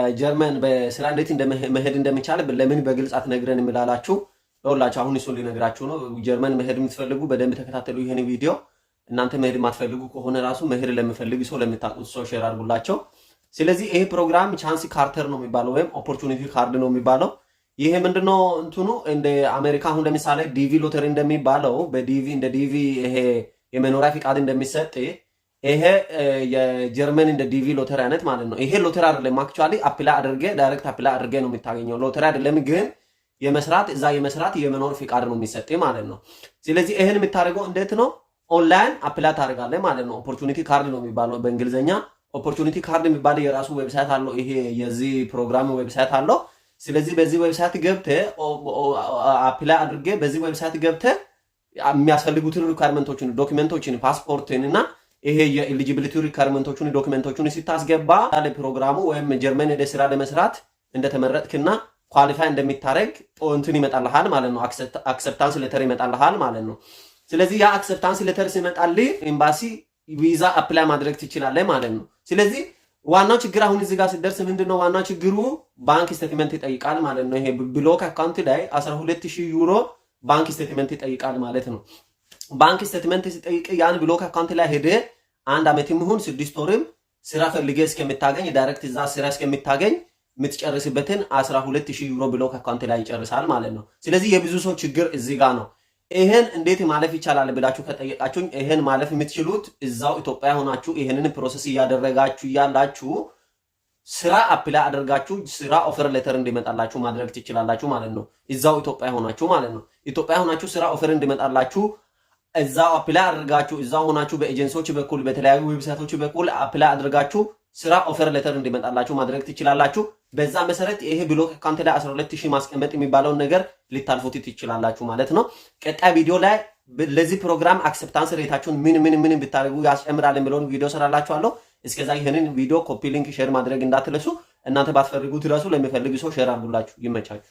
በጀርመን በስራ እንዴት መሄድ እንደሚቻል ለምን በግልጽ አትነግረን እምላላችሁ ለሁላችሁ አሁን እሱን ሊነግራችሁ ነው። ጀርመን መሄድ የምትፈልጉ በደንብ ተከታተሉ ይሄን ቪዲዮ። እናንተ መሄድ የማትፈልጉ ከሆነ ራሱ መሄድ ለሚፈልግ ሰው ለምታውቁት ሰው ሼር አድርጉላቸው። ስለዚህ ይሄ ፕሮግራም ቻንስ ካርተር ነው የሚባለው ወይም ኦፖርቹኒቲ ካርድ ነው የሚባለው። ይሄ ምንድነው እንትኑ እንደ አሜሪካ አሁን ለምሳሌ ዲቪ ሎተሪ እንደሚባለው በዲቪ እንደ ዲቪ ይሄ የመኖሪያ ፍቃድ እንደሚሰጥ ይሄ የጀርመን እንደ ዲቪ ሎተሪ አይነት ማለት ነው። ይሄ ሎተሪ አይደለም አክቹአሊ አፕላይ አድርገ ዳይሬክት አፕላይ አድርገ ነው የምታገኘው። ሎተሪ አይደለም ግን የመስራት እዛ የመስራት የመኖር ፍቃድ ነው የሚሰጥ ማለት ነው። ስለዚህ ይሄን የምታደርገው እንዴት ነው? ኦንላይን አፕላይ ታደርጋለህ ማለት ነው። ኦፖርቹኒቲ ካርድ ነው የሚባለው በእንግሊዘኛ። ኦፖርቹኒቲ ካርድ የሚባል የራሱ ዌብሳይት አለው። ይሄ የዚህ ፕሮግራም ዌብሳይት አለው። ስለዚህ በዚህ ዌብሳይት ገብተህ አፕላይ አድርገህ በዚህ ዌብሳይት ገብተህ የሚያስፈልጉትን ሪኳየርመንቶችን ዶክመንቶችን ፓስፖርትን እና ይሄ የኤሊጂቢሊቲ ሪኳየርመንቶችን ዶክመንቶችን ሲታስገባ ለፕሮግራሙ ወይም ጀርመን ወደ ስራ ለመስራት እንደተመረጥክና ኳሊፋይ እንደሚታረግ እንትን ይመጣልሃል ማለት ነው። አክሰፕታንስ ሌተር ይመጣልሃል ማለት ነው። ስለዚህ ያ አክሰፕታንስ ሌተር ሲመጣልህ ኤምባሲ ቪዛ አፕላይ ማድረግ ትችላለህ ማለት ነው። ስለዚህ ዋናው ችግር አሁን እዚህ ጋር ሲደርስ ምንድነው ዋናው ችግሩ? ባንክ ስቴትመንት ይጠይቃል ማለት ነው። ይሄ ብሎክ አካውንት ላይ 12000 ዩሮ ባንክ ስቴትመንት ይጠይቃል ማለት ነው። ባንክ ስቴትመንት ሲጠይቅ ያን ብሎክ አካውንት ላይ ሄደ 1 አመትም ይሁን 6 ወርም ስራ ፈልገ እስከምታገኝ ዳይሬክት እዛ ስራ እስከምታገኝ የምትጨርስበትን 12000 ዩሮ ብሎክ አካውንት ላይ ይጨርሳል ማለት ነው። ስለዚህ የብዙ ሰው ችግር እዚህ ጋር ነው። ይሄን እንዴት ማለፍ ይቻላል ብላችሁ ከጠየቃችሁኝ ይሄን ማለፍ የምትችሉት እዛው ኢትዮጵያ ሆናችሁ ይሄንን ፕሮሰስ እያደረጋችሁ ያላችሁ ስራ አፕላይ አድርጋችሁ ስራ ኦፈር ሌተር እንዲመጣላችሁ ማድረግ ትችላላችሁ ማለት ነው። እዛው ኢትዮጵያ ሆናችሁ ማለት ነው። ኢትዮጵያ ሆናችሁ ስራ ኦፈር እንዲመጣላችሁ እዛው አፕላይ አድርጋችሁ እዛው ሆናችሁ በኤጀንሲዎች በኩል በተለያዩ ዌብሳይቶች በኩል አፕላይ አድርጋችሁ ስራ ኦፈር ሌተር እንዲመጣላችሁ ማድረግ ትችላላችሁ። በዛ መሰረት ይሄ ብሎክ አካውንት ላይ 12000 ማስቀመጥ የሚባለውን ነገር ሊታልፉት ትችላላችሁ ማለት ነው። ቀጣይ ቪዲዮ ላይ ለዚህ ፕሮግራም አክሰፕታንስ ሬታችሁን ምን ብታደርጉ ያስጨምራል የሚለውን ቪዲዮ ሰራላችኋለሁ። እስከዛ ይሄንን ቪዲዮ ኮፒ ሊንክ ሼር ማድረግ እንዳትረሱ። እናንተ ባትፈልጉት ራሱ ለሚፈልግ ሰው ሼር አድርጉላችሁ። ይመቻችሁ።